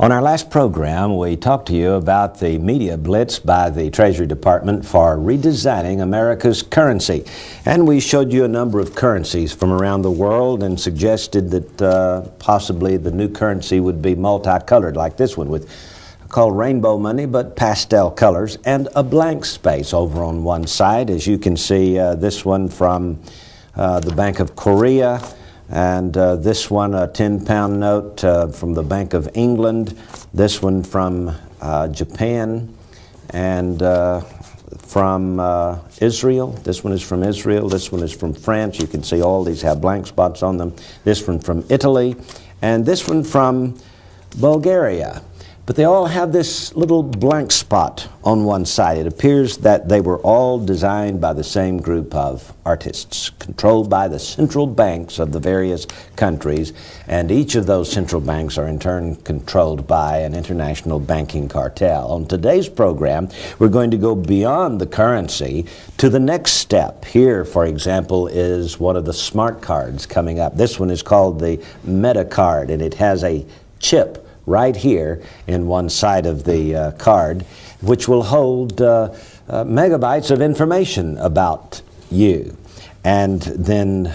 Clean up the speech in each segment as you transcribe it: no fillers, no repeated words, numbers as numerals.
On our last program, we talked to you about the media blitz by the Treasury Department for redesigning America's currency. And we showed you a number of currencies from around the world and suggested that possibly the new currency would be multicolored, like this one, with called rainbow money, but pastel colors, and a blank space over on one side. As you can see, this one from the Bank of Korea, and this one, a 10-pound note from the Bank of England, this one from Japan, and from Israel. This one is from Israel, this one is from France. You can see all these have blank spots on them. This one from Italy, and this one from Bulgaria. But they all have this little blank spot on one side. It appears that they were all designed by the same group of artists, controlled by the central banks of the various countries, and each of those central banks are in turn controlled by an international banking cartel. On today's program, we're going to go beyond the currency to the next step. Here, for example, is one of the smart cards coming up. This one is called the Meta card, and it has a chip right here in one side of the card, which will hold megabytes of information about you. And then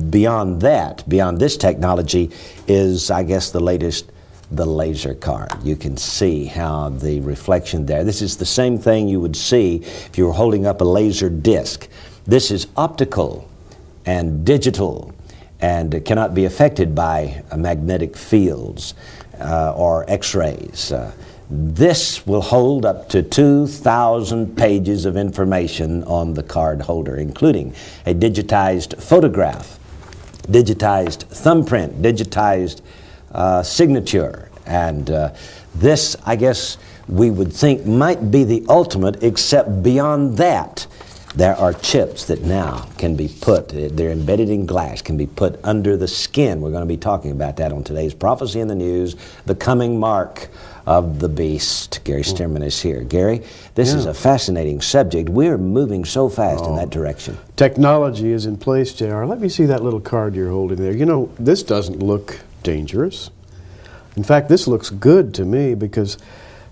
beyond that, beyond this technology, is, I guess, the latest, the laser card. You can see how the reflection there, this is the same thing you would see if you were holding up a laser disc. This is optical and digital, and it cannot be affected by magnetic fields or x-rays. This will hold up to 2,000 pages of information on the card holder, including a digitized photograph, digitized thumbprint, digitized signature. And this, I guess, we would think might be the ultimate, except beyond that, there are chips that now can be put, they're embedded in glass, can be put under the skin. We're going to be talking about that on today's Prophecy in the News, the coming mark of the beast. Gary Stearman is here. Gary, this is a fascinating subject. We're moving so fast in that direction. Technology is in place, JR. Let me see that little card you're holding there. You know, this doesn't look dangerous. In fact, this looks good to me because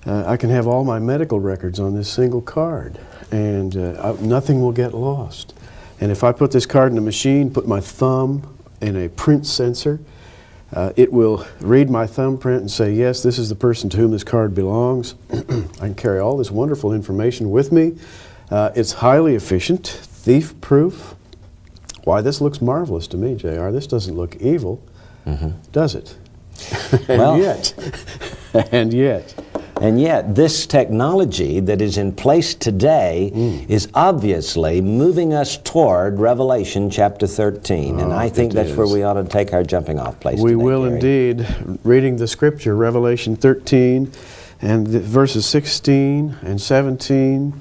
I can have all my medical records on this single card, and nothing will get lost. And if I put this card in a machine, put my thumb in a print sensor, it will read my thumbprint and say, yes, this is the person to whom this card belongs. I can carry all this wonderful information with me. It's highly efficient, thief-proof. Why, this looks marvelous to me, JR. This doesn't look evil, does it? And yet, this technology that is in place today is obviously moving us toward Revelation chapter 13. And I think that's where we ought to take our jumping off place We today, will Gary. indeed. Reading the scripture, Revelation 13, and verses 16 and 17.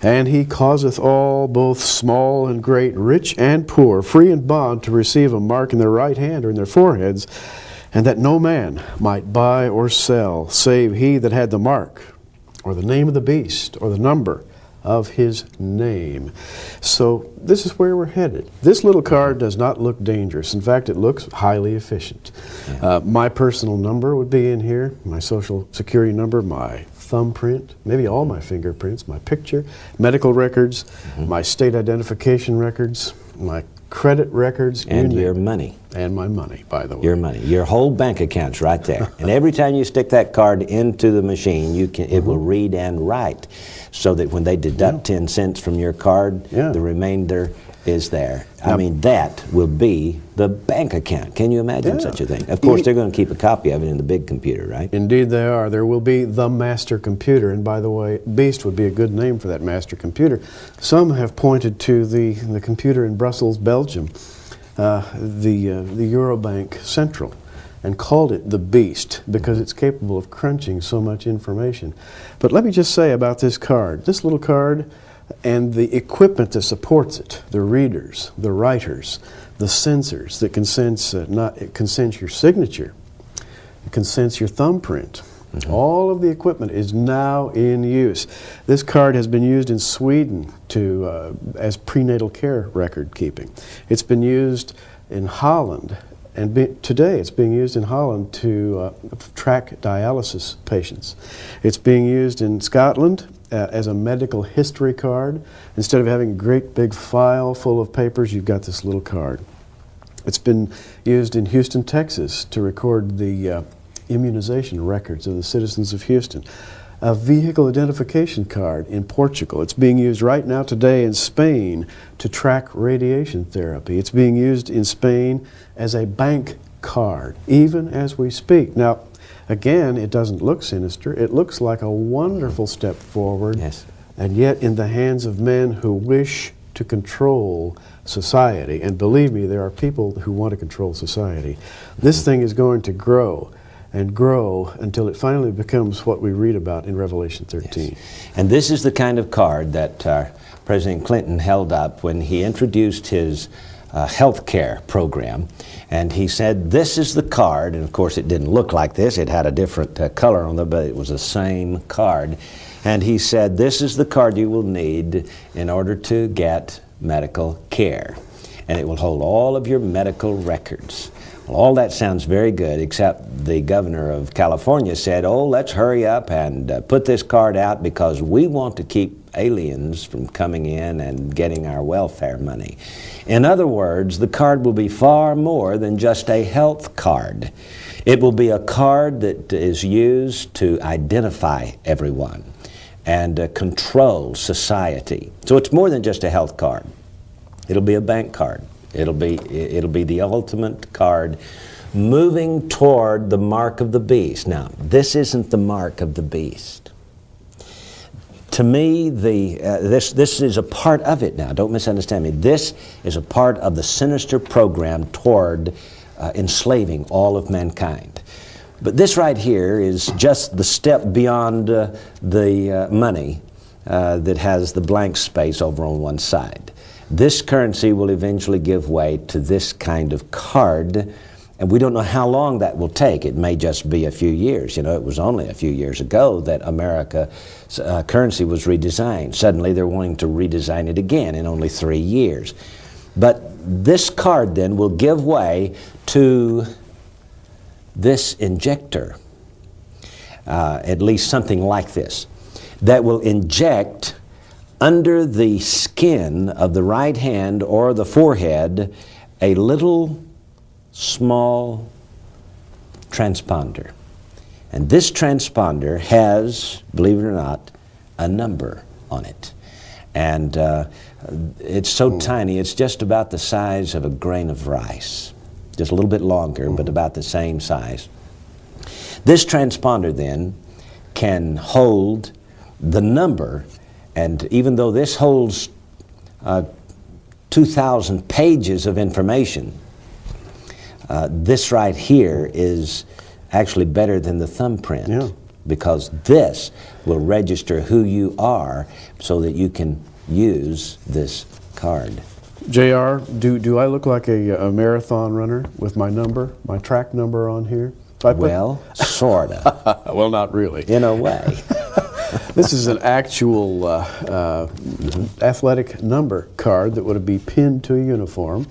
And he causeth all, both small and great, rich and poor, free and bond, to receive a mark in their right hand or in their foreheads, and that no man might buy or sell, save he that had the mark, or the name of the beast, or the number of his name. So this is where we're headed. This little card does not look dangerous. In fact, it looks highly efficient. My personal number would be in here, my social security number, my thumbprint, maybe all my fingerprints, my picture, medical records, my state identification records, my credit records, and your money. And my money, by the way. Your money. Your whole bank account's right there. And every time you stick that card into the machine, you can, it will read and write, so that when they deduct 10 cents from your card, the remainder is there. I mean, that will be the bank account. Can you imagine such a thing? Of course, they're going to keep a copy of it in the big computer, right? Indeed they are. There will be the master computer. And by the way, Beast would be a good name for that master computer. Some have pointed to the computer in Brussels, Belgium, the Eurobank Central, and called it the Beast because it's capable of crunching so much information. But let me just say about this card, this little card, and the equipment that supports it, the readers, the writers, the sensors that can sense your signature, it can sense your thumbprint. All of the equipment is now in use. This card has been used in Sweden as prenatal care record keeping. It's been used in Holland And today it's being used in Holland to track dialysis patients. It's being used in Scotland as a medical history card. Instead of having a great big file full of papers, you've got this little card. It's been used in Houston, Texas to record the immunization records of the citizens of Houston. A vehicle identification card in Portugal. It's being used right now today in Spain to track radiation therapy. It's being used in Spain as a bank card, even as we speak. Now, again, it doesn't look sinister. It looks like a wonderful step forward, Yes. and yet in the hands of men who wish to control society. And believe me, there are people who want to control society. This thing is going to grow and grow until it finally becomes what we read about in Revelation 13. Yes. And this is the kind of card that President Clinton held up when he introduced his health care program. And he said, this is the card, and of course it didn't look like this, it had a different color on it, but it was the same card. And he said, this is the card you will need in order to get medical care. And it will hold all of your medical records. Well, all that sounds very good, except the governor of California said, oh, let's hurry up and put this card out because we want to keep aliens from coming in and getting our welfare money. In other words, the card will be far more than just a health card. It will be a card that is used to identify everyone and control society. So it's more than just a health card. It'll be a bank card. It'll be the ultimate card moving toward the mark of the beast. Now, this isn't the mark of the beast. To me, this is a part of it now. Don't misunderstand me. This is a part of the sinister program toward enslaving all of mankind. But this right here is just the step beyond the money that has the blank space over on one side. This currency will eventually give way to this kind of card, and we don't know how long that will take. It may just be a few years. You know, it was only a few years ago that America's currency was redesigned. Suddenly they're wanting to redesign it again in only 3 years. But this card then will give way to this injector, at least something like this, that will inject under the skin of the right hand or the forehead a little small transponder. And this transponder has, believe it or not, a number on it. And it's so tiny, it's just about the size of a grain of rice. Just a little bit longer, but about the same size. This transponder then can hold the number. And even though this holds 2,000 pages of information, this right here is actually better than the thumbprint. Yeah. Because this will register who you are so that you can use this card. JR, do I look like a marathon runner with my number, my track number on here? Well, sorta. Well, not really. In a way. This is an actual athletic number card that would be pinned to a uniform.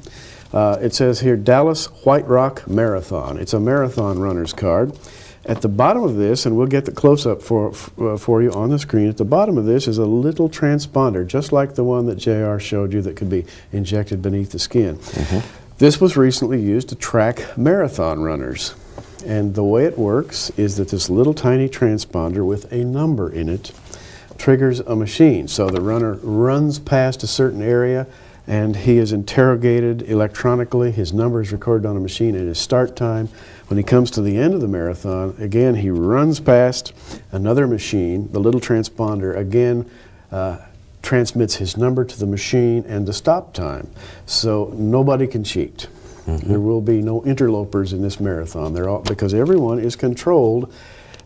It says here, Dallas White Rock Marathon. It's a marathon runner's card. At the bottom of this, and we'll get the close-up for you on the screen, at the bottom of this is a little transponder, just like the one that JR showed you that could be injected beneath the skin. This was recently used to track marathon runners. And the way it works is that this little tiny transponder with a number in it triggers a machine. So the runner runs past a certain area and he is interrogated electronically. His number is recorded on a machine at his start time. When he comes to the end of the marathon, again, he runs past another machine. The little transponder again transmits his number to the machine and the stop time. So nobody can cheat. There will be no interlopers in this marathon. They're all, because everyone is controlled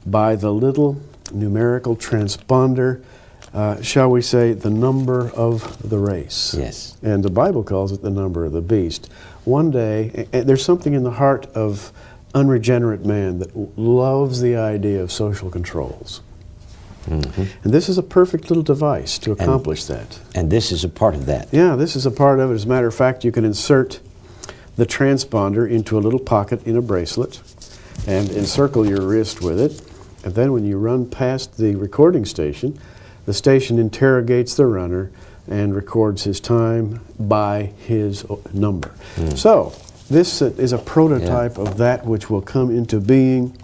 by the little numerical transponder, shall we say, the number of the race. Yes. And the Bible calls it the number of the beast. One day, there's something in the heart of unregenerate man that loves the idea of social controls. And this is a perfect little device to accomplish that. And this is a part of that. Yeah, this is a part of it. As a matter of fact, you can insert the transponder into a little pocket in a bracelet and encircle your wrist with it. And then when you run past the recording station, the station interrogates the runner and records his time by his number. So this is a prototype of that which will come into being.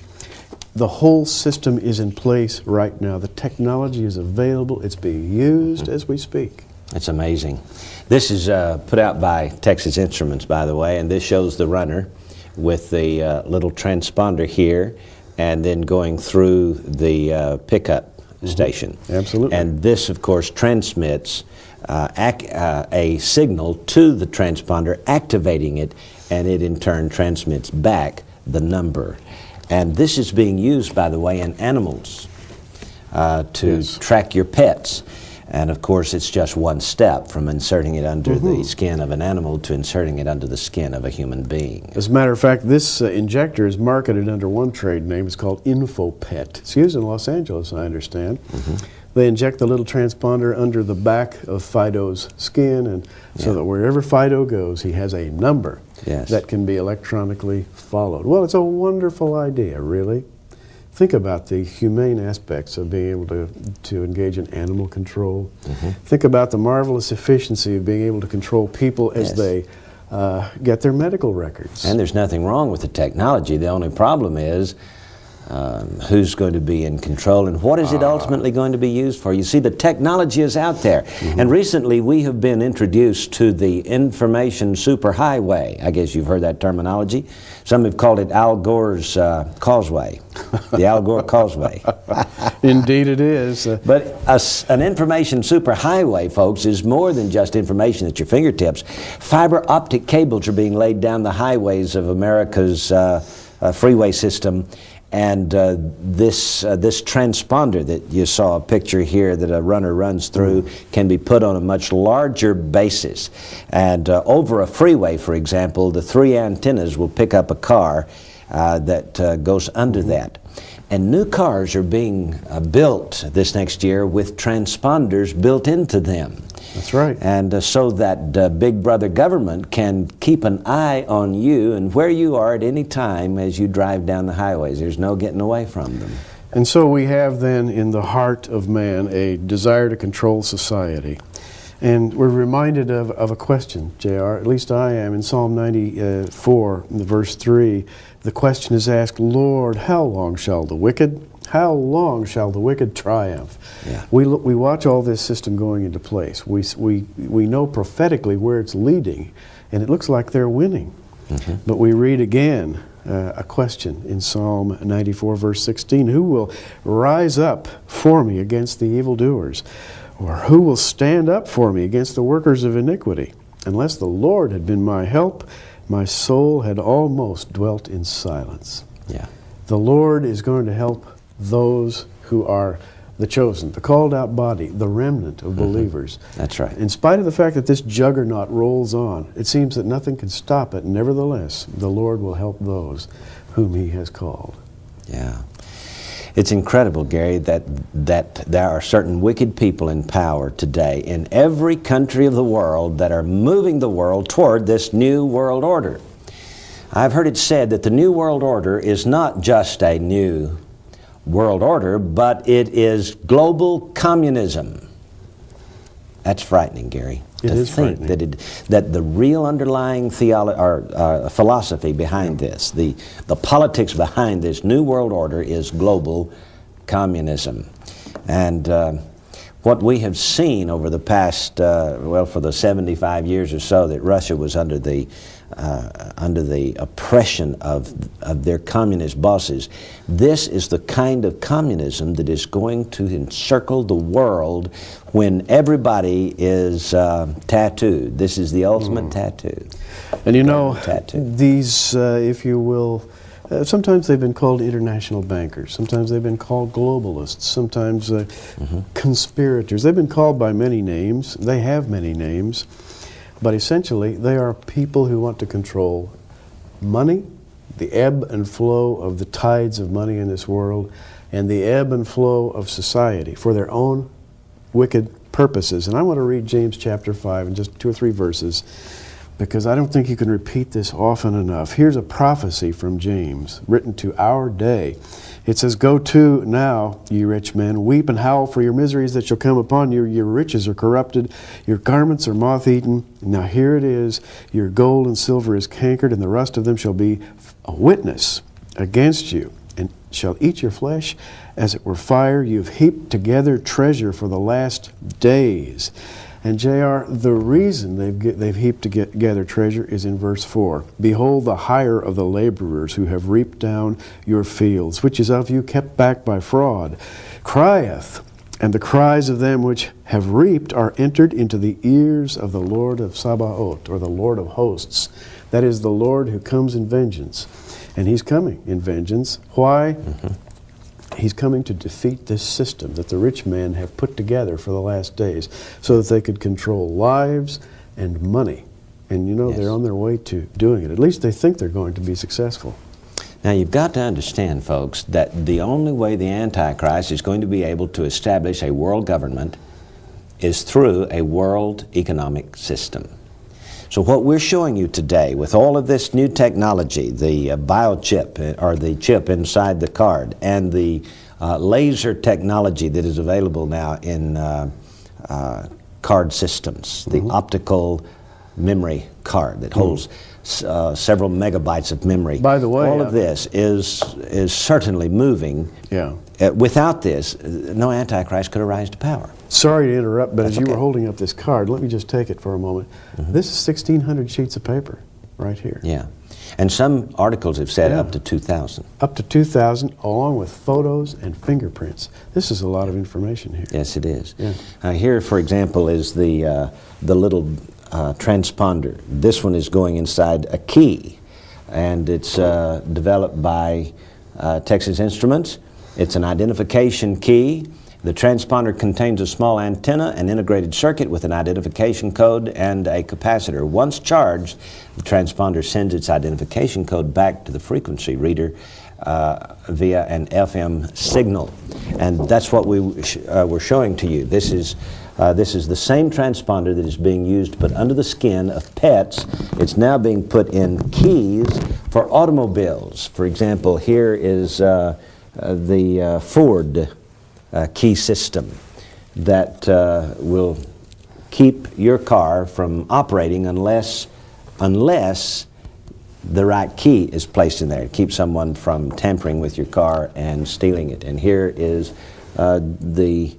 The whole system is in place right now. The technology is available. It's being used as we speak. It's amazing. This is put out by Texas Instruments, by the way, and this shows the runner with the little transponder here and then going through the pickup station. Absolutely. And this, of course, transmits a signal to the transponder, activating it, and it in turn transmits back the number. And this is being used, by the way, in animals to track your pets. And of course, it's just one step from inserting it under the skin of an animal to inserting it under the skin of a human being. As a matter of fact, this injector is marketed under one trade name. It's called InfoPet. It's used in Los Angeles, I understand. They inject the little transponder under the back of Fido's skin, and so that wherever Fido goes, he has a number that can be electronically followed. Well, it's a wonderful idea, really. Think about the humane aspects of being able to engage in animal control. Think about the marvelous efficiency of being able to control people as they get their medical records. And there's nothing wrong with the technology. The only problem is who's going to be in control and what is it ultimately going to be used for. You see, the technology is out there. And recently we have been introduced to the information superhighway. I guess you've heard that terminology. Some have called it Al Gore's causeway, the Al Gore causeway. Indeed it is. But an information superhighway, folks, is more than just information at your fingertips. Fiber optic cables are being laid down the highways of America's freeway system. And this transponder that you saw a picture here that a runner runs through can be put on a much larger basis. And over a freeway, for example, the 3 antennas will pick up a car that goes under that. And new cars are being built this next year with transponders built into them. That's right. And so that Big Brother government can keep an eye on you and where you are at any time as you drive down the highways. There's no getting away from them. And so we have then in the heart of man a desire to control society. And we're reminded of a question, J.R., at least I am, in Psalm 94, in the verse 3. The question is asked, Lord, how long shall the wicked triumph? Yeah. We watch all this system going into place. We know prophetically where it's leading, and it looks like they're winning. But we read again a question in Psalm 94, verse 16. Who will rise up for me against the evildoers? Or who will stand up for me against the workers of iniquity? Unless the Lord had been my help, my soul had almost dwelt in silence. Yeah. The Lord is going to help those who are the chosen, the called out body, the remnant of believers. That's right. In spite of the fact that this juggernaut rolls on, it seems that nothing can stop it. Nevertheless, the Lord will help those whom He has called. Yeah. It's incredible, Gary, that there are certain wicked people in power today in every country of the world that are moving the world toward this new world order. I've heard it said that the new world order is not just a new world order, but it is global communism. That's frightening, Gary. It is frightening. That the real underlying philosophy behind this, the politics behind this new world order is global communism. And what we have seen over the past, for the 75 years or so that Russia was under the oppression of their communist bosses, this is the kind of communism that is going to encircle the world when everybody is tattooed. This is the ultimate tattoo. And you know, these, if you will, sometimes they've been called international bankers, sometimes they've been called globalists, sometimes conspirators. They've been called by many names. They have many names. But essentially, they are people who want to control money, the ebb and flow of the tides of money in this world, and the ebb and flow of society for their own wicked purposes. And I want to read James chapter 5 in just 2 or 3 verses, because I don't think you can repeat this often enough. Here's a prophecy from James, written to our day. It says, "Go to now, ye rich men, weep and howl for your miseries that shall come upon you. Your riches are corrupted, your garments are moth-eaten. Now here it is, your gold and silver is cankered, and the rust of them shall be a witness against you, and shall eat your flesh as it were fire. You've heaped together treasure for the last days." And J.R., the reason they've heaped together treasure is in verse 4. "Behold, the hire of the laborers who have reaped down your fields, which is of you kept back by fraud, crieth, and the cries of them which have reaped are entered into the ears of the Lord of Sabaoth," or the Lord of hosts. That is the Lord who comes in vengeance. And he's coming in vengeance. Why? He's coming to defeat this system that the rich men have put together for the last days so that they could control lives and money. And you know, they're on their way to doing it. At least they think they're going to be successful. Now, you've got to understand, folks, that the only way the Antichrist is going to be able to establish a world government is through a world economic system. So what we're showing you today with all of this new technology, the biochip, or the chip inside the card, and the laser technology that is available now in card systems, the optical memory card that holds several megabytes of memory. By the way, all of this is certainly moving. Yeah. Without this, no Antichrist could arise to power. Sorry to interrupt, but That's as you okay. were holding up this card, let me just take it for a moment. This is 1,600 sheets of paper right here. Yeah. And some articles have said up to 2,000. Up to 2,000, along with photos and fingerprints. This is a lot of information here. Yes, it is. Yeah. Here, for example, is the little transponder. This one is going inside a key, and it's developed by Texas Instruments. It's an identification key. The transponder contains a small antenna, an integrated circuit with an identification code, and a capacitor. Once charged, the transponder sends its identification code back to the frequency reader via an FM signal. And that's what we were showing to you. This is the same transponder that is being used to put under the skin of pets. It's now being put in keys for automobiles. For example, here is the Ford key system that will keep your car from operating unless the right key is placed in there. It keeps someone from tampering with your car and stealing it. And here is the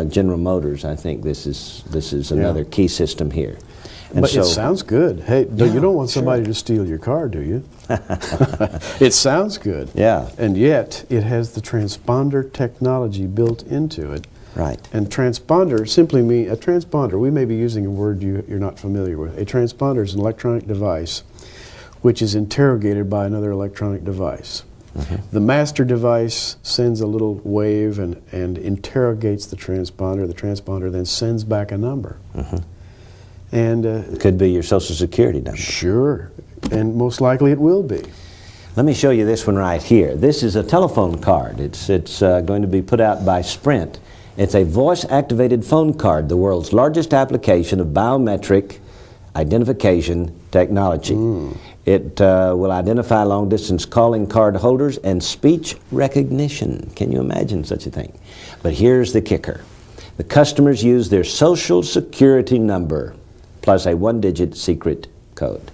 General Motors. I think this is another key system here. And But so, it sounds good. Hey, you don't want somebody to steal your car, do you? It sounds good. Yeah. And yet, it has the transponder technology built into it. Right. And transponder simply means, a transponder, we may be using a word you're not familiar with. A transponder is an electronic device which is interrogated by another electronic device. The master device sends a little wave and interrogates the transponder. The transponder then sends back a number. And it could be your Social Security number. Sure, and most likely it will be. Let me show you this one right here. This is a telephone card. It's going to be put out by Sprint. It's a voice-activated phone card, the world's largest application of biometric identification technology. It will identify long-distance calling card holders and speech recognition. Can you imagine such a thing? But here's the kicker. The customers use their Social Security number plus a one-digit secret code.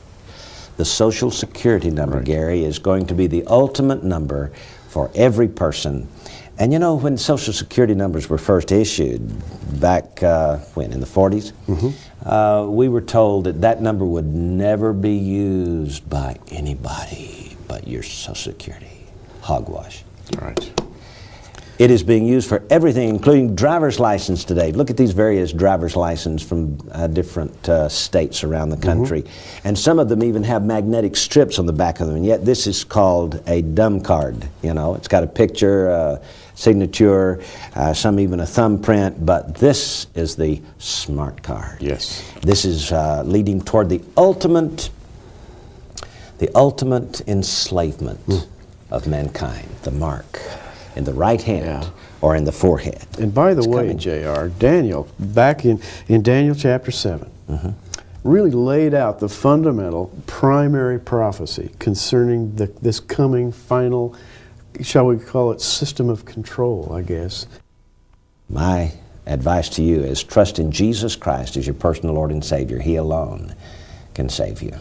The Social Security number, Gary, is going to be the ultimate number for every person. And you know, when Social Security numbers were first issued, back in the 40s, we were told that that number would never be used by anybody but your Social Security. Hogwash. Right. It is being used for everything, including driver's license today. Look at these various driver's licenses from different states around the country. And some of them even have magnetic strips on the back of them, and yet this is called a dumb card. You know, it's got a picture, signature, some even a thumbprint, but this is the smart card. Yes. This is leading toward the ultimate enslavement of mankind, the mark in the right hand or in the forehead. And by the way, J.R., Daniel, back in Daniel chapter 7, really laid out the fundamental primary prophecy concerning this coming final, shall we call it, system of control, I guess. My advice to you is trust in Jesus Christ as your personal Lord and Savior. He alone can save you.